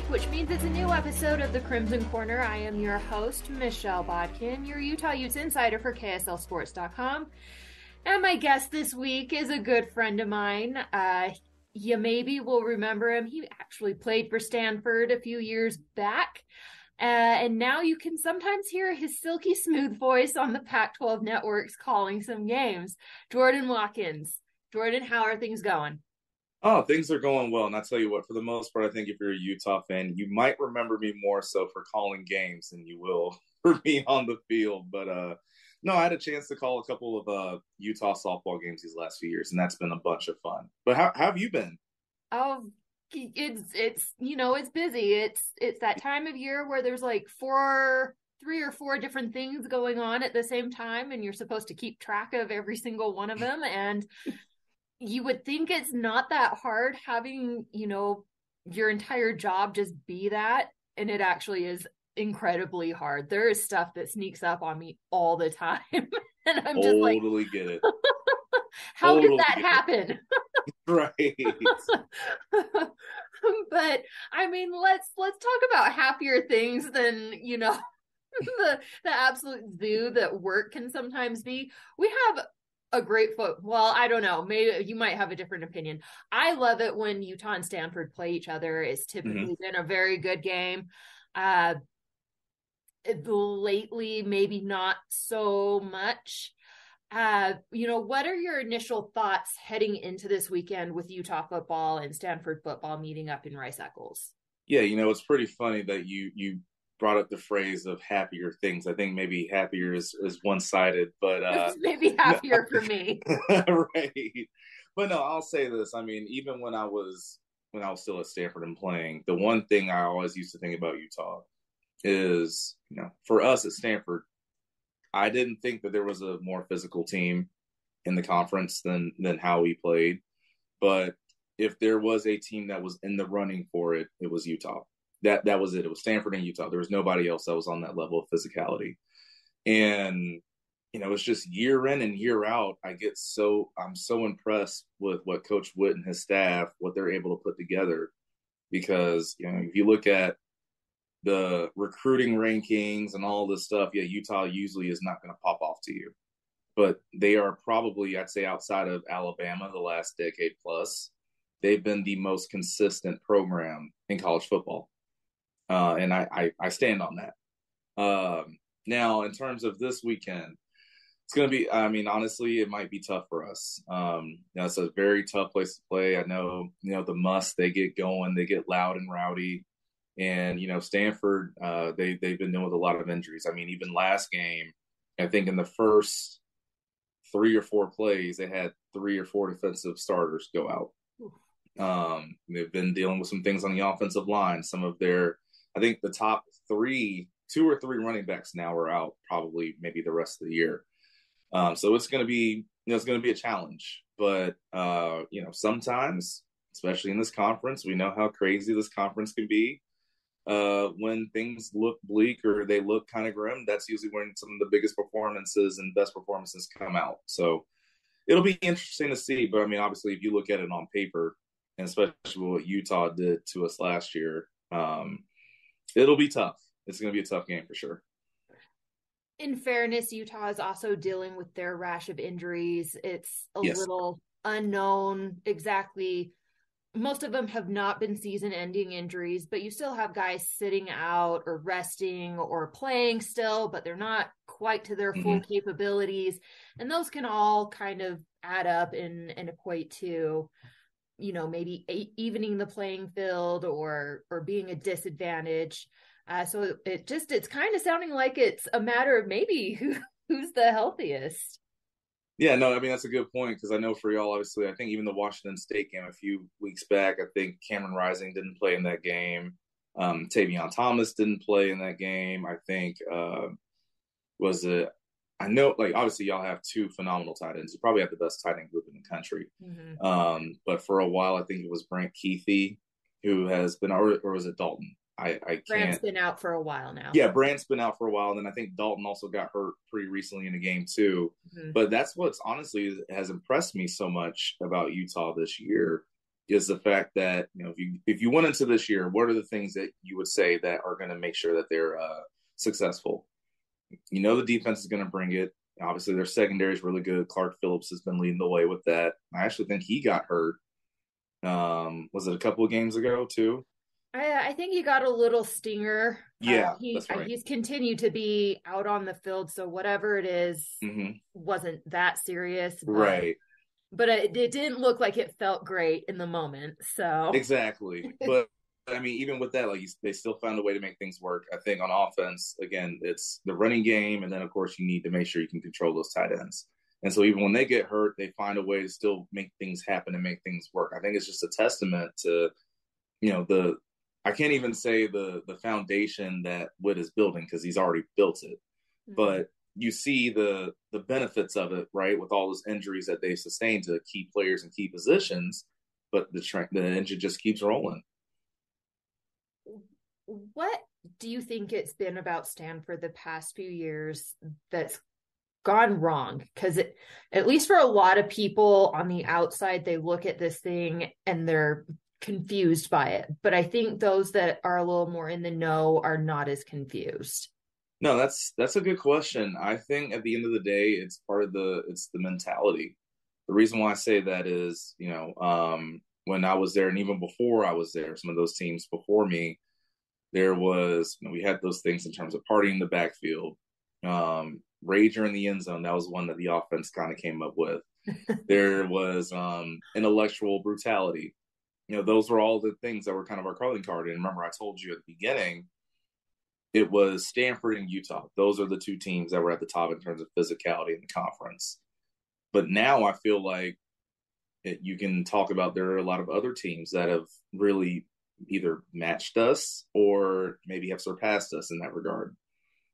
Which means it's a new episode of the Crimson Corner. I am your host, Michelle Bodkin, your Utah Utes insider for KSLSports.com. And my guest this week is a good friend of mine. You maybe will remember him. He actually played for Stanford a few years back. And now you can sometimes hear his silky smooth voice on the Pac-12 networks calling some games. Jordan Watkins. Jordan, how are things going? Oh, things are going well. And I'll tell you what, for the most part, I think if you're a Utah fan, you might remember me more so for calling games than you will for me on the field. But no, I had a chance to call a couple of Utah softball games these last few years, and that's been a bunch of fun. But how have you been? Oh, it's it's busy. It's that time of year where there's like three or four different things going on at the same time, and you're supposed to keep track of every single one of them. And you would think it's not that hard having, your entire job just be that. And it actually is incredibly hard. There is stuff that sneaks up on me all the time. And I'm just like, totally get it. How did that happen? Right. But I mean, let's talk about happier things than, the absolute zoo that work can sometimes be. We have a great well, I don't know. Maybe you might have a different opinion. I love it when Utah and Stanford play each other. It's typically been a very good game. Lately, maybe not so much. What are your initial thoughts heading into this weekend with Utah football and Stanford football meeting up in Rice-Eccles? Yeah, it's pretty funny that you brought up the phrase of happier things. I think maybe happier is one-sided, but maybe happier for me. Right. But no, I'll say this. I mean, even when I was still at Stanford and playing, the one thing I always used to think about Utah is, for us at Stanford, I didn't think that there was a more physical team in the conference than how we played. But if there was a team that was in the running for it, it was Utah. That was it. It was Stanford and Utah. There was nobody else that was on that level of physicality. And, it's just year in and year out, I'm so impressed with what Coach Witt and his staff, what they're able to put together. Because, if you look at the recruiting rankings and all this stuff, yeah, Utah usually is not going to pop off to you. But they are probably, I'd say, outside of Alabama the last decade plus, they've been the most consistent program in college football. And I stand on that. Now, in terms of this weekend, it's going to be, honestly, it might be tough for us. It's a very tough place to play. I know, the Musts, they get going, they get loud and rowdy. And, Stanford, they've been dealing with a lot of injuries. I mean, even last game, I think in the first 3 or 4 plays, they had 3 or 4 defensive starters go out. They've been dealing with some things on the offensive line. Some of I think the top 2 or 3 running backs now are out, probably maybe the rest of the year. So it's going to be, it's going to be a challenge. But sometimes, especially in this conference, we know how crazy this conference can be. When things look bleak or they look kind of grim, that's usually when some of the biggest performances and best performances come out. So it'll be interesting to see. But obviously, if you look at it on paper, and especially what Utah did to us last year, it'll be tough. It's going to be a tough game for sure. In fairness, Utah is also dealing with their rash of injuries. It's a little unknown exactly. Most of them have not been season-ending injuries, but you still have guys sitting out or resting or playing still, but they're not quite to their full capabilities. And those can all kind of add up and equate to, maybe evening the playing field or being a disadvantage. So it's kind of sounding like it's a matter of maybe who's the healthiest. Yeah, no, that's a good point because I know for y'all, obviously, I think even the Washington State game a few weeks back, I think Cameron Rising didn't play in that game. Tavion Thomas didn't play in that game. I think, I know, like, obviously y'all have two phenomenal tight ends. You probably have the best tight end group in the country. Mm-hmm. But for a while, I think it was Brant Keithy who has been, or was it Dalton? I Brand's can't. been out for a while now. Yeah, Brant's been out for a while. And then I think Dalton also got hurt pretty recently in the game too. Mm-hmm. But that's what's honestly has impressed me so much about Utah this year is the fact that, if you went into this year, what are the things that you would say that are going to make sure that they're successful? The defense is going to bring it. Obviously, their secondary is really good. Clark Phillips has been leading the way with that. I actually think he got hurt. Was it a couple of games ago too? I think he got a little stinger. Yeah, that's right. He's continued to be out on the field, so whatever it is Mm-hmm. wasn't that serious. Right. But it didn't look like it felt great in the moment. So Exactly. But I mean, even with that, like they still found a way to make things work. I think on offense, again, it's the running game, and then of course you need to make sure you can control those tight ends. And so even when they get hurt, they find a way to still make things happen and make things work. I think it's just a testament to, the I can't even say the foundation that Witt is building because he's already built it. Mm-hmm. But you see the benefits of it, right? With all those injuries that they sustained to key players and key positions, but the engine just keeps rolling. What do you think it's been about Stanford the past few years that's gone wrong? Because at least for a lot of people on the outside, they look at this thing and they're confused by it. But I think those that are a little more in the know are not as confused. No, that's a good question. I think at the end of the day, it's the mentality. The reason why I say that is, when I was there and even before I was there, some of those teams before me, there was, we had those things in terms of partying in the backfield, rager in the end zone. That was one that the offense kind of came up with. There was intellectual brutality. Those were all the things that were kind of our calling card. And remember, I told you at the beginning, it was Stanford and Utah. Those are the two teams that were at the top in terms of physicality in the conference. But now I feel like you can talk about there are a lot of other teams that have really either matched us or maybe have surpassed us in that regard.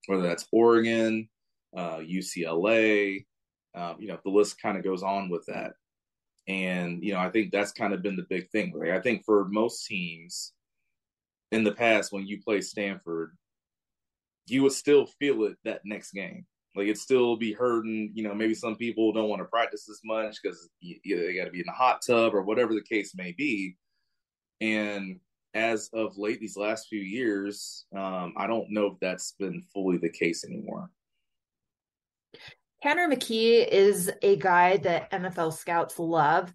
Whether that's Oregon, UCLA, the list kind of goes on with that. And, I think that's kind of been the big thing, right? I think for most teams in the past, when you play Stanford, you would still feel it that next game. Like it'd still be hurting. Maybe some people don't want to practice as much because either they got to be in the hot tub or whatever the case may be. And as of late, these last few years, I don't know if that's been fully the case anymore. Tanner McKee is a guy that NFL scouts love.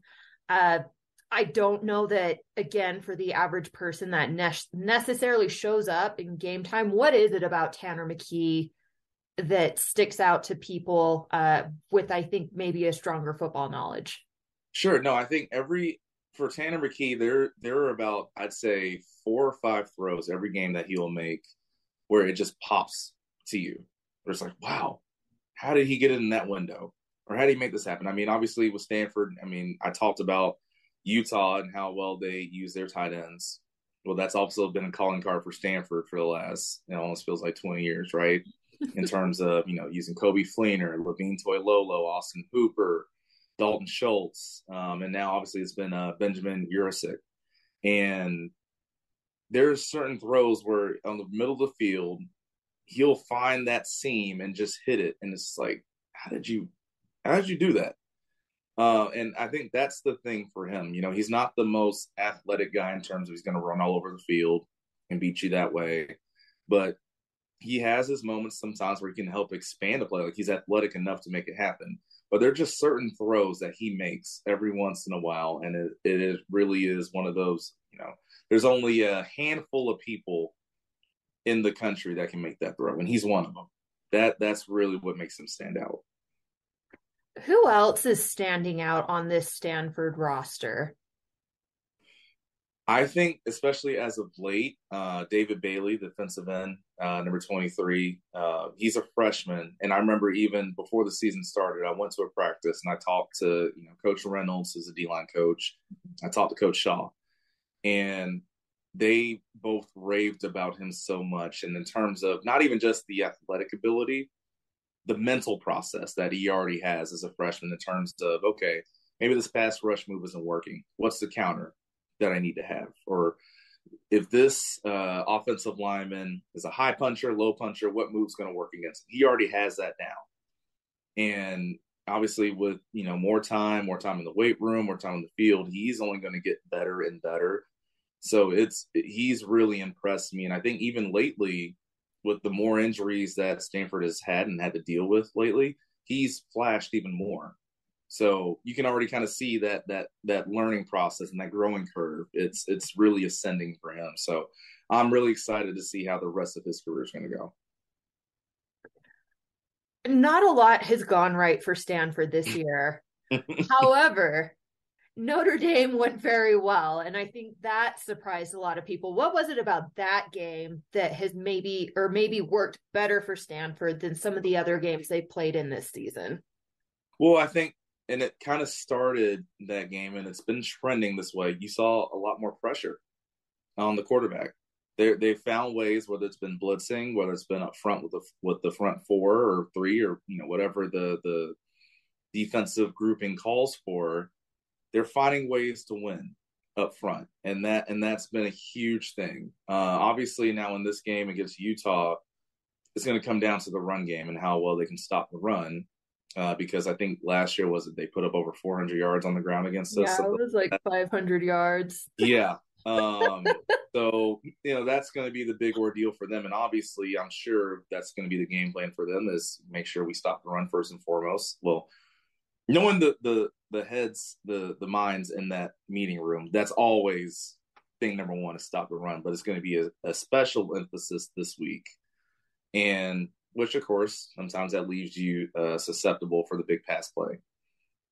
I don't know that, again, for the average person that necessarily shows up in game time. What is it about Tanner McKee that sticks out to people with, I think, maybe a stronger football knowledge? Sure. No, I think for Tanner McKee, there are about, I'd say, 4 or 5 throws every game that he'll make where it just pops to you. Where it's like, wow, how did he get it in that window? Or how did he make this happen? I mean, obviously with Stanford, I talked about Utah and how well they use their tight ends. Well, that's also been a calling card for Stanford for the last, almost feels like 20 years, right? In terms of, using Kobe Fleener, Levine Toilolo, Austin Hooper, Dalton Schultz, and now obviously it's been Benjamin Urisic. And there's certain throws where on the middle of the field, he'll find that seam and just hit it. And it's like, how did you do that? And I think that's the thing for him. He's not the most athletic guy in terms of he's going to run all over the field and beat you that way. But he has his moments sometimes where he can help expand a play. Like he's athletic enough to make it happen. But there are just certain throws that he makes every once in a while. And it really is one of those, there's only a handful of people in the country that can make that throw. And he's one of them. That's really what makes him stand out. Who else is standing out on this Stanford roster? I think, especially as of late, David Bailey, defensive end, number 23, he's a freshman. And I remember even before the season started, I went to a practice and I talked to, Coach Reynolds, who's a D-line coach. I talked to Coach Shaw. And they both raved about him so much. And in terms of not even just the athletic ability, the mental process that he already has as a freshman in terms of, okay, maybe this pass rush move isn't working. What's the counter that I need to have? Or if this offensive lineman is a high puncher, low puncher, what move's going to work against him? He already has that down. And obviously with, more time in the weight room, more time in the field, he's only going to get better and better. So he's really impressed me. And I think even lately, with the more injuries that Stanford has had and had to deal with lately, he's flashed even more. So you can already kind of see that learning process and that growing curve. It's really ascending for him. So I'm really excited to see how the rest of his career is going to go. Not a lot has gone right for Stanford this year. However, Notre Dame went very well, and I think that surprised a lot of people. What was it about that game that has maybe worked better for Stanford than some of the other games they played in this season? Well, I think, and it kind of started that game, and it's been trending this way. You saw a lot more pressure on the quarterback. They've found ways, whether it's been blitzing, whether it's been up front with the front four or three, or whatever the defensive grouping calls for. They're finding ways to win up front, and that's been a huge thing. Obviously, now in this game against Utah, it's going to come down to the run game and how well they can stop the run. Because I think last year they put up over 400 yards on the ground against us. Yeah, it was like 500 yards. Yeah. So that's going to be the big ordeal for them, and obviously, I'm sure that's going to be the game plan for them is make sure we stop the run first and foremost. Well, knowing the heads, the minds in that meeting room, that's always thing number one is stop the run. But it's going to be a special emphasis this week, and which of course sometimes that leaves you susceptible for the big pass play.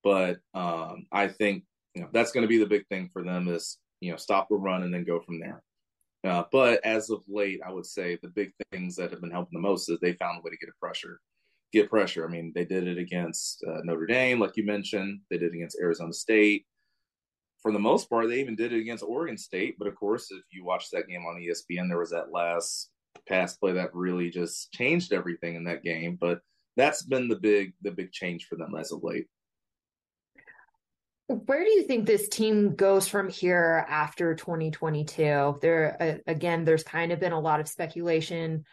But I think that's going to be the big thing for them is stop the run and then go from there. But as of late, I would say the big things that have been helping the most is they found a way to get pressure. I mean, they did it against Notre Dame, like you mentioned. They did it against Arizona State. For the most part, they even did it against Oregon State. But of course, if you watch that game on ESPN, there was that last pass play that really just changed everything in that game. But that's been the big change for them as of late. Where do you think this team goes from here after 2022? There's kind of been a lot of speculation.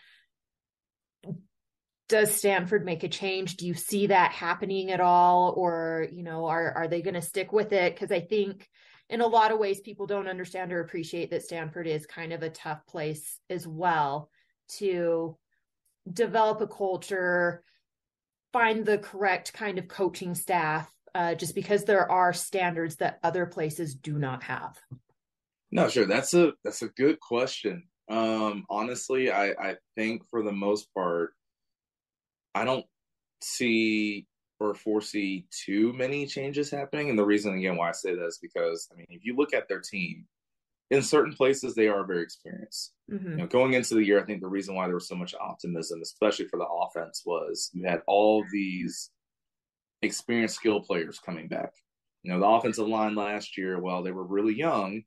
Does Stanford make a change? Do you see that happening at all? Or, are they going to stick with it? Because I think in a lot of ways, people don't understand or appreciate that Stanford is kind of a tough place as well to develop a culture, find the correct kind of coaching staff, just because there are standards that other places do not have. No, sure. That's a good question. Honestly, I think for the most part, I don't see or foresee too many changes happening. And the reason, again, why I say that is because, I mean, if you look at their team, in certain places, they are very experienced. Mm-hmm. Going into the year, I think the reason why there was so much optimism, especially for the offense, was you had all these experienced skill players coming back. The offensive line last year, while they were really young,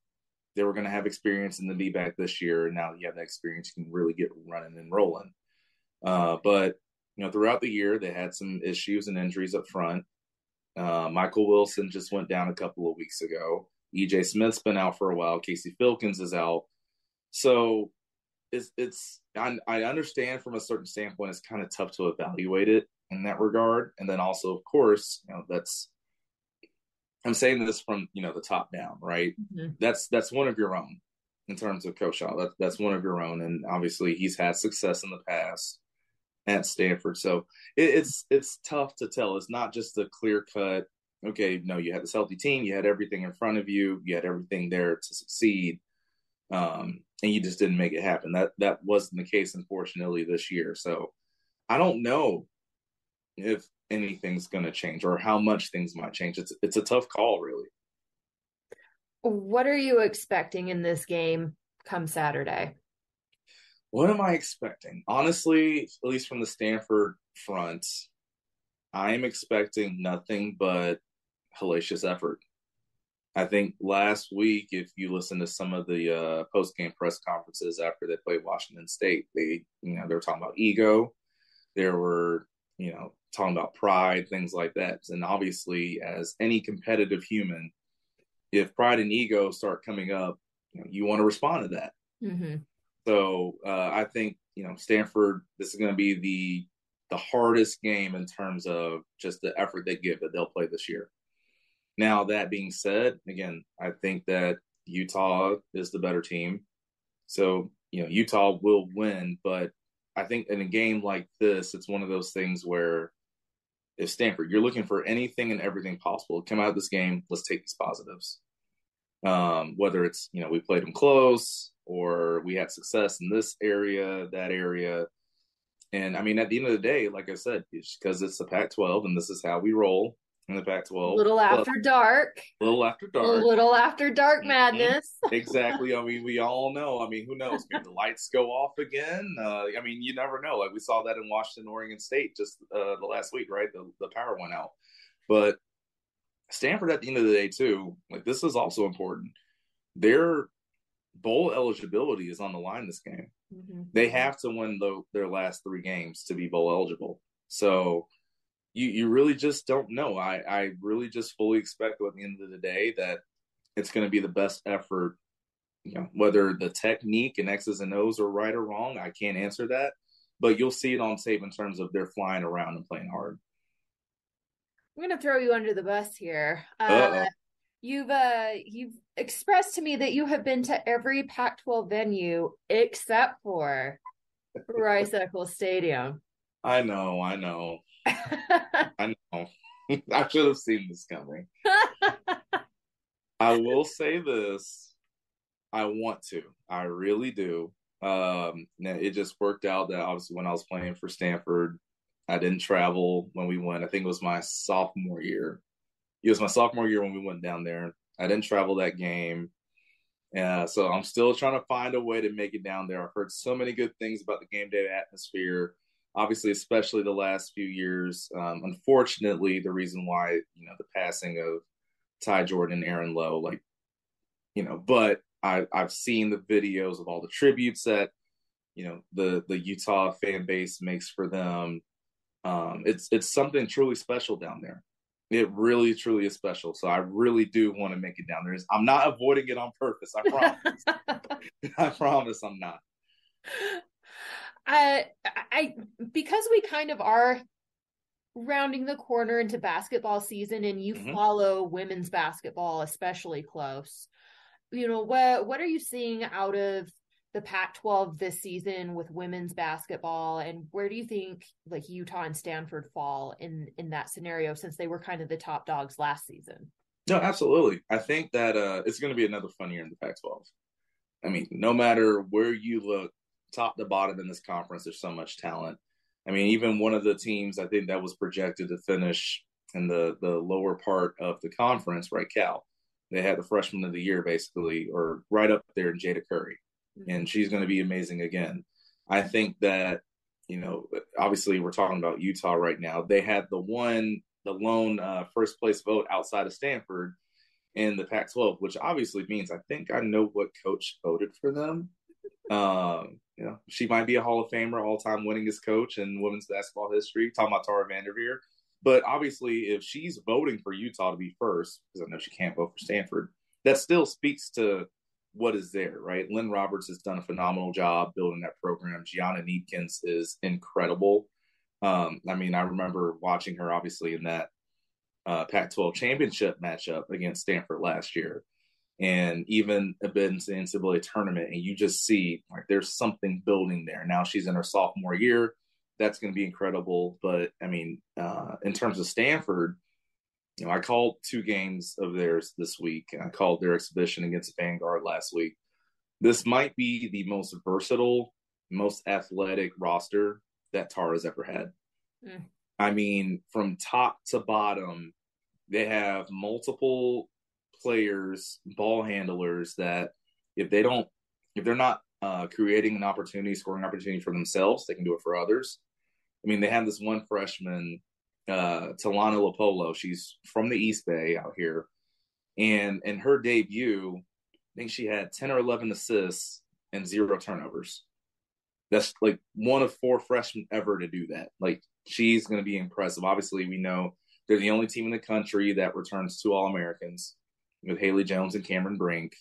they were going to have experience in the be back this year. And now that you have that experience, you can really get running and rolling. But throughout the year, they had some issues and injuries up front. Michael Wilson just went down a couple of weeks ago. E.J. Smith's been out for a while. Casey Filkins is out. So I understand from a certain standpoint, it's kind of tough to evaluate it in that regard. And then also, of course, I'm saying this from, the top down, right? Mm-hmm. That's one of your own in terms of Coach Shaw. That's one of your own. And obviously he's had success in the past at Stanford. So it's tough to tell. It's not just a clear cut, okay, no, you had this healthy team, you had everything in front of you, you had everything there to succeed, and you just didn't make it happen. That wasn't the case, unfortunately, this year. So I don't know if anything's going to change or how much things might change. It's a tough call, really. What are you expecting in this game come Saturday? What am I expecting? Honestly, at least from the Stanford front, I'm expecting nothing but hellacious effort. I think last week, if you listen to some of the post-game press conferences after they played Washington State, they were talking about ego. There were talking about pride, things like that. And obviously, as any competitive human, if pride and ego start coming up, you want to respond to that. Mm-hmm. So I think, Stanford, this is going to be the hardest game in terms of just the effort they give that they'll play this year. Now, that being said, again, I think that Utah is the better team. So, Utah will win, but I think in a game like this, it's one of those things where if Stanford, you're looking for anything and everything possible, come out of this game, let's take these positives. Whether it's, we played them close or we had success in this area, that area. And I mean, at the end of the day, like I said, it's because it's the Pac-12 and this is how we roll in the Pac-12. Little after dark. Little after dark. A little after dark madness. Exactly. I mean, we all know. I mean, who knows? Maybe the lights go off again. I mean, you never know. Like we saw that in Washington, Oregon State just the last week, right? The power went out. But Stanford, at the end of the day, too, like this is also important. Their bowl eligibility is on the line this game. Mm-hmm. They have to win their last 3 games to be bowl eligible. So you really just don't know. I really just fully expect at the end of the day that it's going to be the best effort. Whether the technique and X's and O's are right or wrong, I can't answer that. But you'll see it on tape in terms of they're flying around and playing hard. I'm going to throw you under the bus here. You've expressed to me that you have been to every Pac-12 venue except for Rice-Eccles Stadium. I know. I know. I should have seen this coming. I will say this. I want to. I really do. It just worked out that obviously when I was playing for Stanford, I didn't travel when we went. I think it was my sophomore year. It was my sophomore year when we went down there. I didn't travel that game. So I'm still trying to find a way to make it down there. I've heard so many good things about the game day atmosphere. Obviously, especially the last few years. Unfortunately, the reason why, the passing of Ty Jordan and Aaron Lowe, but I've seen the videos of all the tributes that, the Utah fan base makes for them. It's something truly special down there. It really, truly is special. So I really do want to make it down there. I'm not avoiding it on purpose. I promise. I promise I'm not. I because we kind of are rounding the corner into basketball season and you follow women's basketball especially close. What are you seeing out of the Pac-12 this season with women's basketball, and where do you think like Utah and Stanford fall in that scenario since they were kind of the top dogs last season? No, absolutely. I think that it's going to be another fun year in the Pac-12. I mean, no matter where you look, top to bottom in this conference, there's so much talent. I mean, even one of the teams I think that was projected to finish in the lower part of the conference, right, Cal, they had the freshman of the year basically, or right up there in Jada Curry. And she's going to be amazing again. I think that, obviously we're talking about Utah right now. They had the lone first place vote outside of Stanford in the Pac-12, which obviously means I think I know what coach voted for them. She might be a Hall of Famer, all-time winningest coach in women's basketball history, talking about Tara Vanderveer. But obviously, if she's voting for Utah to be first, because I know she can't vote for Stanford, that still speaks to what is there, right? Lynn Roberts has done a phenomenal job building that program. Gianna Needkins is incredible. I remember watching her, obviously, in that Pac-12 championship matchup against Stanford last year. And even a bit into the NCAA tournament, and you just see like there's something building there. Now she's in her sophomore year. That's going to be incredible. But in terms of Stanford, I called 2 games of theirs this week. I called their exhibition against Vanguard last week. This might be the most versatile, most athletic roster that Tara's ever had. From top to bottom, they have multiple players, ball handlers that if they're not creating an opportunity, scoring opportunity for themselves, they can do it for others. They have this one freshman, Talana Lopolo. She's from the East Bay out here. And in her debut, I think she had 10 or 11 assists and 0 turnovers. That's like one of 4 freshmen ever to do that. Like she's going to be impressive. Obviously, we know they're the only team in the country that returns 2 All-Americans with Haley Jones and Cameron Brink.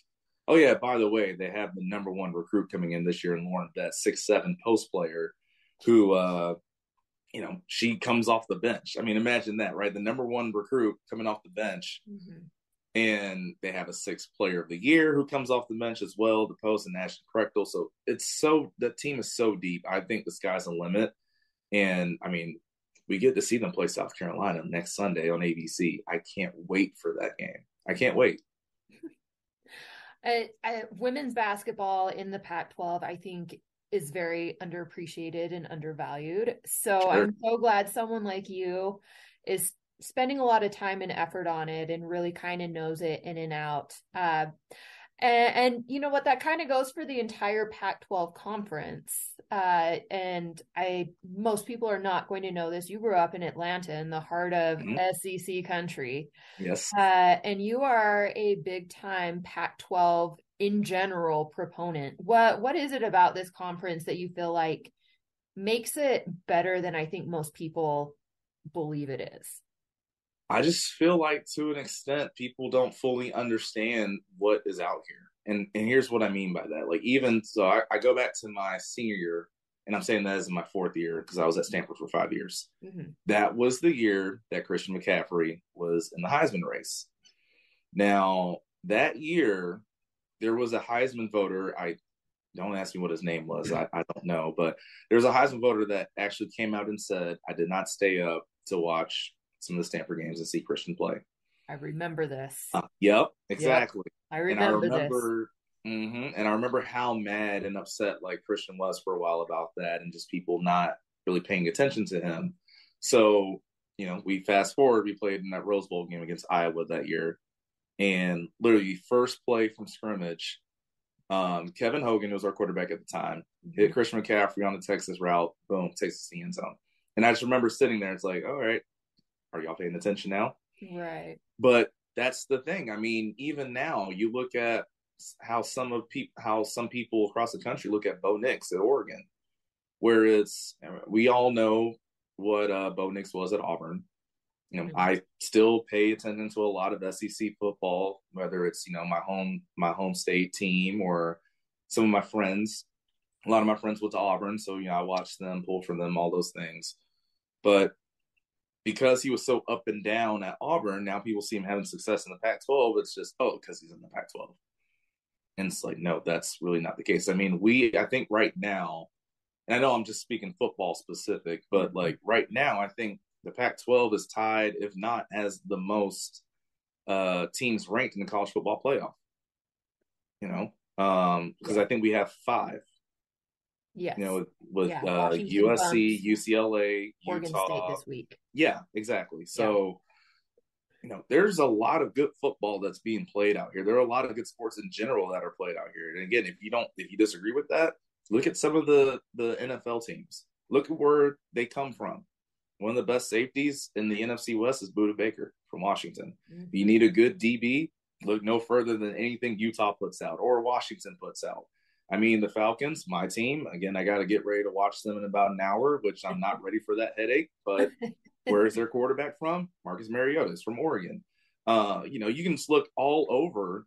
Oh, yeah, by the way, they have the number 1 recruit coming in this year in Lauren, that 6'7" post player who, she comes off the bench. I mean, imagine that, right? The number 1 recruit coming off the bench. Mm-hmm. And they have a 6th player of the year who comes off the bench as well, the post and Ashton Krechtel. So the team is so deep. I think the sky's the limit. And I mean, we get to see them play South Carolina next Sunday on ABC. I can't wait for that game. I can't wait. Women's basketball in the Pac-12, I think, is very underappreciated and undervalued. So sure. I'm so glad someone like you is spending a lot of time and effort on it and really kind of knows it in and out. And you know what, that kind of goes for the entire Pac-12 conference. And most people are not going to know this. You grew up in Atlanta, in the heart of SEC country. Yes. And you are a big time Pac-12 in general proponent. What is it about this conference that you feel like makes it better than I think most people believe it is? I just feel like, to an extent, people don't fully understand what is out here. And here's what I mean by that. Like, even so, I go back to my senior year, and I'm saying that as my 4th year because I was at Stanford for 5 years. Mm-hmm. That was the year that Christian McCaffrey was in the Heisman race. Now, that year, there was a Heisman voter. Don't ask me what his name was. I don't know. But there was a Heisman voter that actually came out and said, I did not stay up to watch some of the Stanford games and see Christian play. I remember this. Yep, exactly. Yep, I remember this. And I remember how mad and upset like Christian was for a while about that, and just people not really paying attention to him. So, we fast forward, we played in that Rose Bowl game against Iowa that year. And literally first play from scrimmage, Kevin Hogan, who was our quarterback at the time, hit Christian McCaffrey on the Texas route, boom, takes us to the end zone. And I just remember sitting there, it's like, all right, are y'all paying attention now? Right. But that's the thing. I mean, even now, you look at how some people across the country look at Bo Nix at Oregon, where we all know what Bo Nix was at Auburn. I still pay attention to a lot of SEC football, whether it's my home state team or some of my friends. A lot of my friends went to Auburn, so I watched them, pull for them, all those things. But because he was so up and down at Auburn, now people see him having success in the Pac-12. It's just, because he's in the Pac-12. And it's like, no, that's really not the case. I mean, I think right now, and I know I'm just speaking football specific, but like right now, I think the Pac-12 is tied, if not as the most teams ranked in the college football playoff. Because I think we have 5. Yes. With USC, UCLA, Oregon Utah. State this week. Yeah, exactly. So, there's a lot of good football that's being played out here. There are a lot of good sports in general that are played out here. And again, if you disagree with that, look at some of the NFL teams. Look at where they come from. One of the best safeties in the NFC West is Budda Baker from Washington. Mm-hmm. If you need a good DB, look no further than anything Utah puts out or Washington puts out. I mean, the Falcons, my team, again, I got to get ready to watch them in about an hour, which I'm not ready for that headache. But where is their quarterback from? Marcus Mariota is from Oregon. You can just look all over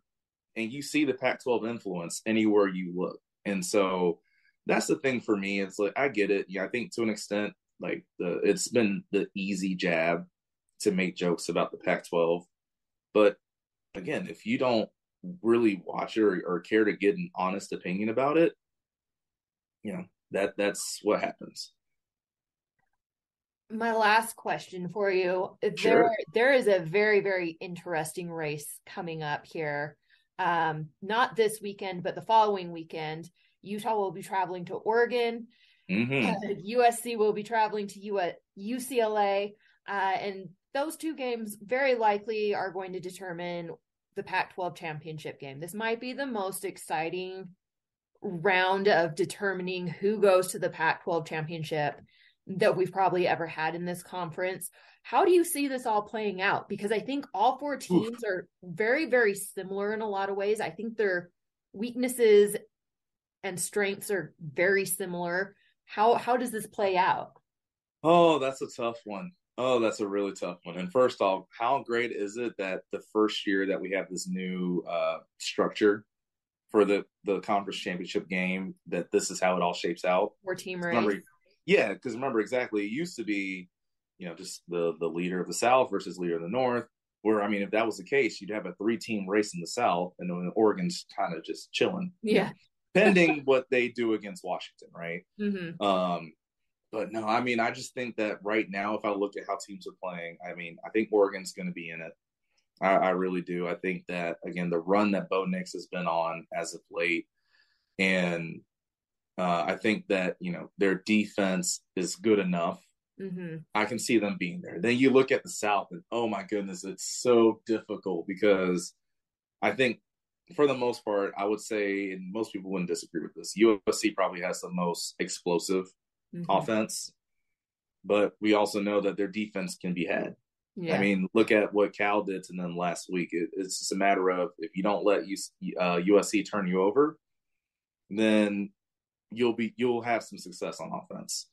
and you see the Pac-12 influence anywhere you look. And so that's the thing for me. It's like, I get it. Yeah, I think to an extent, like it's been the easy jab to make jokes about the Pac-12. But again, if you don't really watch it or care to get an honest opinion about it, that's what happens. My last question for you. Sure. There is a very, very interesting race coming up here. Not this weekend, but the following weekend. Utah will be traveling to Oregon. Mm-hmm. USC will be traveling to UCLA. And those 2 games very likely are going to determine the Pac-12 championship game. This might be the most exciting round of determining who goes to the Pac-12 championship that we've probably ever had in this conference. How do you see this all playing out? Because I think all 4 teams are very, very similar in a lot of ways. I think their weaknesses and strengths are very similar. How does this play out? Oh, that's a tough one. Oh, that's a really tough one. And first off, how great is it that the first year that we have this new structure for the conference championship game, that this is how it all shapes out? 4-team race. Remember, yeah, because remember exactly, it used to be, just the leader of the South versus leader of the North. Where, I mean, if that was the case, you'd have a 3-team race in the South, and then Oregon's kind of just chilling. Yeah. Pending what they do against Washington, right? Mm-hmm. But no, I mean, I just think that right now, if I look at how teams are playing, I mean, I think Oregon's going to be in it. I really do. I think that, again, the run that Bo Nix has been on as of late, and I think that, their defense is good enough. Mm-hmm. I can see them being there. Then you look at the South, and oh my goodness, it's so difficult because I think for the most part, I would say, and most people wouldn't disagree with this, USC probably has the most explosive offense, but we also know that their defense can be had. Yeah. I mean, look at what Cal did to them last week. It's just a matter of, if you don't let USC turn you over, then you'll have some success on offense.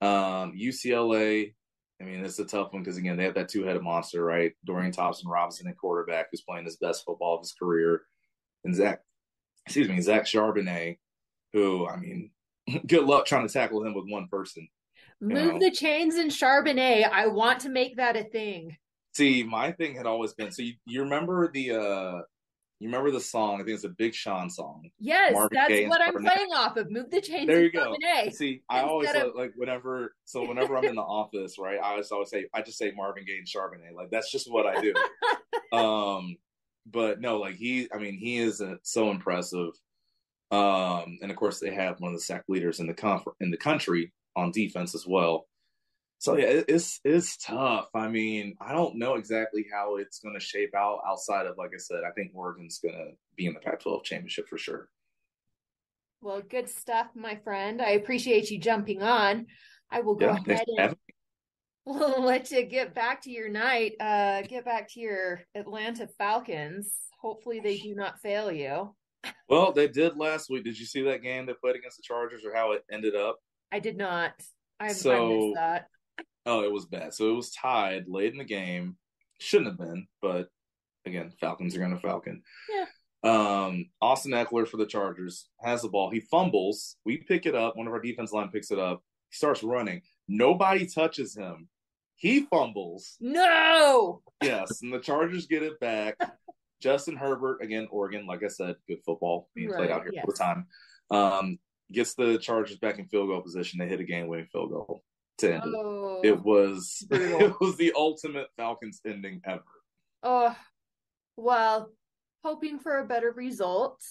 UCLA, I mean, it's a tough one because, again, they have that two-headed monster, right? Dorian Thompson-Robinson at quarterback, who's playing his best football of his career, and Zach Charbonnet, who, I mean, good luck trying to tackle him with one person. Move the chains in Charbonnet. I want to make that a thing. See, my thing had always been, so you remember the song? I think it's a Big Sean song. Yes, that's what I'm playing off of. Move the chains. There you go. Charbonnet. See, I always like whenever I'm in the office, right? I just say Marvin Gaye and Charbonnet. Like, that's just what I do. But no, like he is so impressive. And of course, they have one of the sack leaders in the country on defense as well. So yeah, it's tough. I mean, I don't know exactly how it's going to shape out outside of, like I said, I think Oregon's going to be in the Pac-12 championship for sure. Well, good stuff, my friend. I appreciate you jumping on. I will go ahead and we'll let you get back to your night. Get back to your Atlanta Falcons. Hopefully they do not fail you. Well, they did last week. Did you see that game they played against the Chargers, or how it ended up? I did not. I missed that. Oh, it was bad. So it was tied late in the game. Shouldn't have been, but again, Falcons are going to Falcon. Yeah. Austin Eckler for the Chargers has the ball. He fumbles. We pick it up. One of our defense line picks it up. He starts running. Nobody touches him. He fumbles. No! Yes, and the Chargers get it back. Justin Herbert, again, Oregon, like I said, good football being played out here all the time. Gets the Chargers back in field goal position. They hit a game-winning field goal to end it. It was the ultimate Falcons ending ever. Oh, well, hoping for a better result.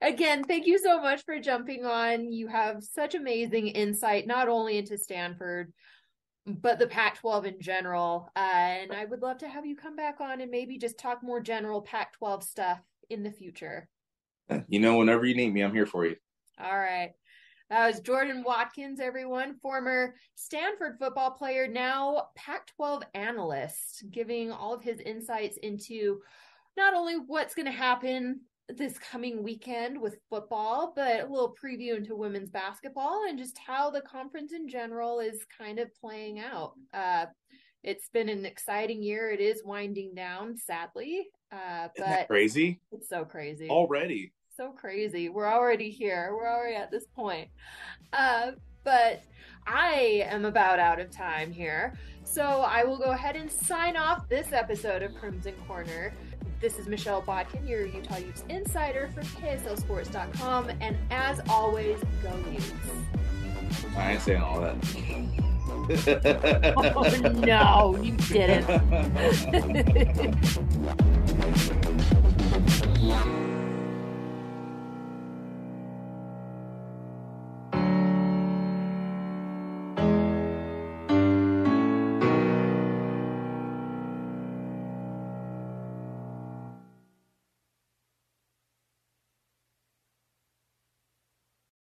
Again, thank you so much for jumping on. You have such amazing insight, not only into Stanford, but the Pac-12 in general. And I would love to have you come back on and maybe just talk more general Pac-12 stuff in the future. Whenever you need me, I'm here for you. All right. That was Jordan Watkins, everyone, former Stanford football player, now Pac-12 analyst, giving all of his insights into not only what's going to happen this coming weekend with football, but a little preview into women's basketball and just how the conference in general is kind of playing out. It's been an exciting year. It is winding down, sadly. Isn't that crazy? It's so crazy. Already. So crazy. We're already here. We're already at this point. But I am about out of time here. So I will go ahead and sign off this episode of Crimson Corner. This is Michelle Bodkin, your Utah Utes insider for KSLSports.com. And as always, go Utes. I ain't saying all that. Oh, no, you didn't.